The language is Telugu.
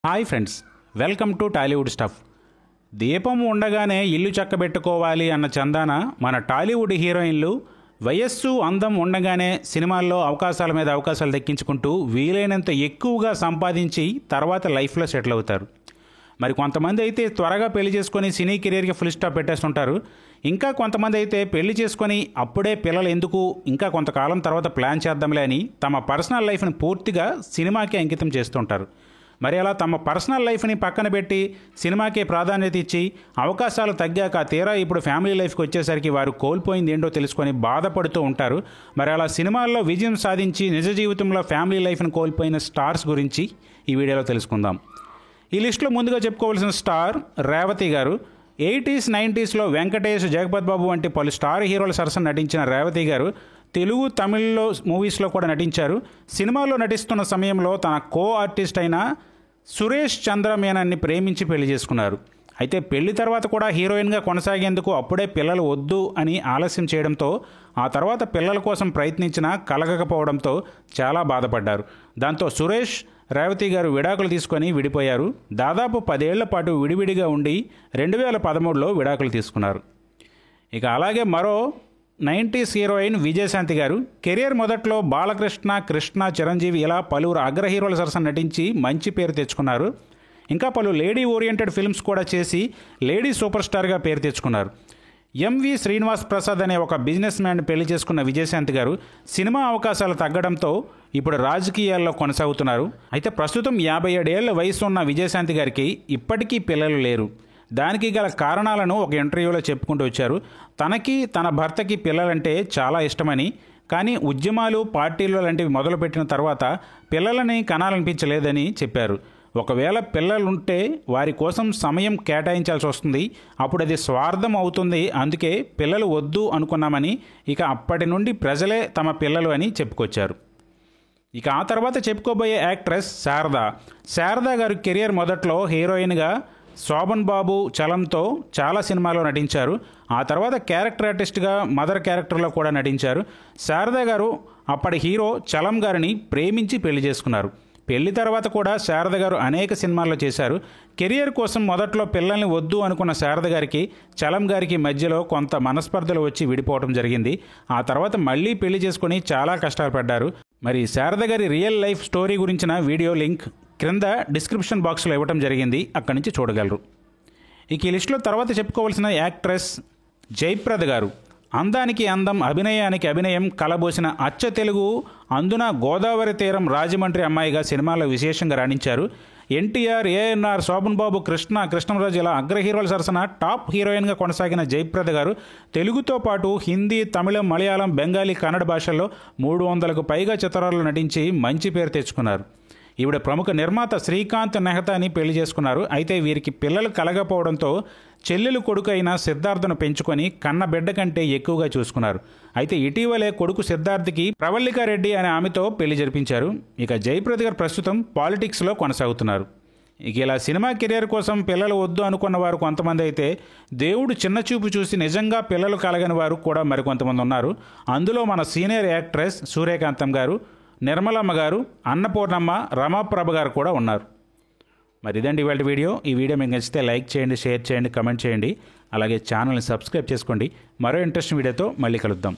Hi friends, welcome to Tollywood stuff. దీపం ఉండగానే ఇల్లు చక్కబెట్టుకోవాలి అన్న చందాన మన టాలీవుడ్ హీరోయిన్లు వయస్సు అందం ఉండగానే సినిమాల్లో అవకాశాల మీద అవకాశాలు దక్కించుకుంటూ వీలైనంత ఎక్కువగా సంపాదించి తర్వాత లైఫ్లో సెటిల్ అవుతారు. మరి కొంతమంది అయితే త్వరగా పెళ్లి చేసుకొని సినీ కెరీర్కి ఫుల్ స్టాప్ పెట్టేస్తుంటారు. ఇంకా కొంతమంది అయితే పెళ్లి చేసుకొని అప్పుడే పిల్లలు ఎందుకు, ఇంకా కొంతకాలం తర్వాత ప్లాన్ చేద్దాంలే అని తమ పర్సనల్ లైఫ్ని పూర్తిగా సినిమాకి అంకితం చేస్తుంటారు. మరి అలా తమ పర్సనల్ లైఫ్ని పక్కన పెట్టి సినిమాకే ప్రాధాన్యత ఇచ్చి అవకాశాలు తగ్గాక తీరా ఇప్పుడు ఫ్యామిలీ లైఫ్కి వచ్చేసరికి వారు కోల్పోయింది ఏంటో తెలుసుకొని బాధపడుతూ ఉంటారు. మరి అలా సినిమాల్లో విజయం సాధించి నిజ జీవితంలో ఫ్యామిలీ లైఫ్ని కోల్పోయిన స్టార్స్ గురించి ఈ వీడియోలో తెలుసుకుందాం. ఈ లిస్టులో ముందుగా చెప్పుకోవాల్సిన స్టార్ రేవతి గారు. 80s 90sలో వెంకటేష్, జగపత్ బాబు వంటి పలు స్టార్ హీరోల సరసన నటించిన రేవతి గారు తెలుగు, తమిళ్లో మూవీస్లో కూడా నటించారు. సినిమాలో నటిస్తున్న సమయంలో తన కో ఆర్టిస్ట్ అయిన సురేష్ చంద్ర మేనన్ని ప్రేమించి పెళ్లి చేసుకున్నారు. అయితే పెళ్లి తర్వాత కూడా హీరోయిన్గా కొనసాగేందుకు అప్పుడే పిల్లలు వద్దు అని ఆలస్యం చేయడంతో ఆ తర్వాత పిల్లల కోసం ప్రయత్నించినా కలగకపోవడంతో చాలా బాధపడ్డారు. దాంతో సురేష్, రేవతి గారు విడాకులు తీసుకొని విడిపోయారు. దాదాపు 10 ఏళ్ల పాటు విడివిడిగా ఉండి 2013లో విడాకులు తీసుకున్నారు. ఇక అలాగే మరో 90s హీరోయిన్ విజయశాంతి గారు. కెరియర్ మొదట్లో బాలకృష్ణ, కృష్ణ, చిరంజీవి ఇలా పలువురు అగ్ర హీరోల సరసన నటించి మంచి పేరు తెచ్చుకున్నారు. ఇంకా పలు లేడీ ఓరియంటెడ్ ఫిల్మ్స్ కూడా చేసి లేడీ సూపర్ స్టార్గా పేరు తెచ్చుకున్నారు. ఎంవి శ్రీనివాస్ ప్రసాద్ అనే ఒక బిజినెస్ మ్యాన్ పెళ్లి చేసుకున్న విజయశాంతి గారు సినిమా అవకాశాలు తగ్గడంతో ఇప్పుడు రాజకీయాల్లో కొనసాగుతున్నారు. అయితే ప్రస్తుతం 57 ఏళ్ల వయసు ఉన్న విజయశాంతి గారికి ఇప్పటికీ పిల్లలు లేరు. దానికి గల కారణాలను ఒక ఇంటర్వ్యూలో చెప్పుకుంటూ వచ్చారు. తనకి, తన భర్తకి పిల్లలంటే చాలా ఇష్టమని, కానీ ఉద్యమాలు, పార్టీలు లాంటివి మొదలుపెట్టిన తర్వాత పిల్లలని కనాలనిపించలేదని చెప్పారు. ఒకవేళ పిల్లలుంటే వారి కోసం సమయం కేటాయించాల్సి వస్తుంది, అప్పుడు అది స్వార్థం అవుతుంది. అందుకే పిల్లలు వద్దు అనుకున్నామని, ఇక అప్పటి నుండి ప్రజలే తమ పిల్లలు అని చెప్పుకొచ్చారు. ఇక ఆ తర్వాత చెప్పుకోబోయే యాక్ట్రెస్ శారదా గారు కెరియర్ మొదట్లో హీరోయిన్గా శోభన్ బాబు చలంతో చాలా సినిమాల్లో నటించారు. ఆ తర్వాత క్యారెక్టర్ ఆర్టిస్ట్గా మదర్ క్యారెక్టర్లో కూడా నటించారు. శారదా గారు అప్పటి హీరో చలం గారిని ప్రేమించి పెళ్లి చేసుకున్నారు. పెళ్లి తర్వాత కూడా శారద గారు అనేక సినిమాల్లో చేశారు. కెరియర్ కోసం మొదట్లో పిల్లల్ని వద్దు అనుకున్న శారద గారికి, చలం గారికి మధ్యలో కొంత మనస్పర్ధలు వచ్చి విడిపోవడం జరిగింది. ఆ తర్వాత మళ్ళీ పెళ్లి చేసుకుని చాలా కష్టాలు పడ్డారు. మరి శారద గారి రియల్ లైఫ్ స్టోరీ గురించిన వీడియో లింక్ క్రింద డిస్క్రిప్షన్ బాక్స్లో ఇవ్వడం జరిగింది, అక్కడి నుంచి చూడగలరు. ఇక ఈ లిస్టులో తర్వాత చెప్పుకోవాల్సిన యాక్ట్రెస్ జయప్రద గారు. అందానికి అందం, అభినయానికి అభినయం కలబోసిన అచ్చ తెలుగు, అందున గోదావరి తీరం రాజమండ్రి అమ్మాయిగా సినిమాలో విశేషంగా రాణించారు. ఎన్టీఆర్, ఏఎన్ఆర్, శోభన్ బాబు, కృష్ణరాజు ఇలా అగ్ర హీరోల సరసన టాప్ హీరోయిన్గా కొనసాగిన జయప్రద గారు తెలుగుతో పాటు హిందీ, తమిళం, మలయాళం, బెంగాలీ, కన్నడ భాషల్లో 300కు పైగా చిత్రాల్లో నటించి మంచి పేరు తెచ్చుకున్నారు. ఈవిడ ప్రముఖ నిర్మాత శ్రీకాంత్ నెహతాని పెళ్లి చేసుకున్నారు. అయితే వీరికి పిల్లలు కలగపోవడంతో చెల్లెలు కొడుకు అయిన సిద్ధార్థను పెంచుకొని కన్న బిడ్డ కంటే ఎక్కువగా చూసుకున్నారు. అయితే ఇటీవలే కొడుకు సిద్ధార్థకి ప్రవల్లికారెడ్డి అనే ఆమెతో పెళ్లి జరిపించారు. ఇక జయప్రద గారు ప్రస్తుతం పాలిటిక్స్లో కొనసాగుతున్నారు. ఇక ఇలా సినిమా కెరియర్ కోసం పిల్లలు వద్దు అనుకున్న వారు కొంతమంది అయితే, దేవుడు చిన్న చూపు చూసి నిజంగా పిల్లలు కలగని వారు కూడా మరికొంతమంది ఉన్నారు. అందులో మన సీనియర్ యాక్ట్రెస్ సూర్యకాంతం గారు, నిర్మలమ్మ గారు, అన్నపూర్ణమ్మ, రమాప్రభ గారు కూడా ఉన్నారు. మరి ఇదండి ఇవాళ వీడియో. ఈ వీడియో మీకు నచ్చితే లైక్ చేయండి, షేర్ చేయండి, కమెంట్ చేయండి. అలాగే ఛానల్ని సబ్స్క్రైబ్ చేసుకోండి. మరో ఇంట్రెస్టింగ్ వీడియోతో మళ్ళీ కలుద్దాం.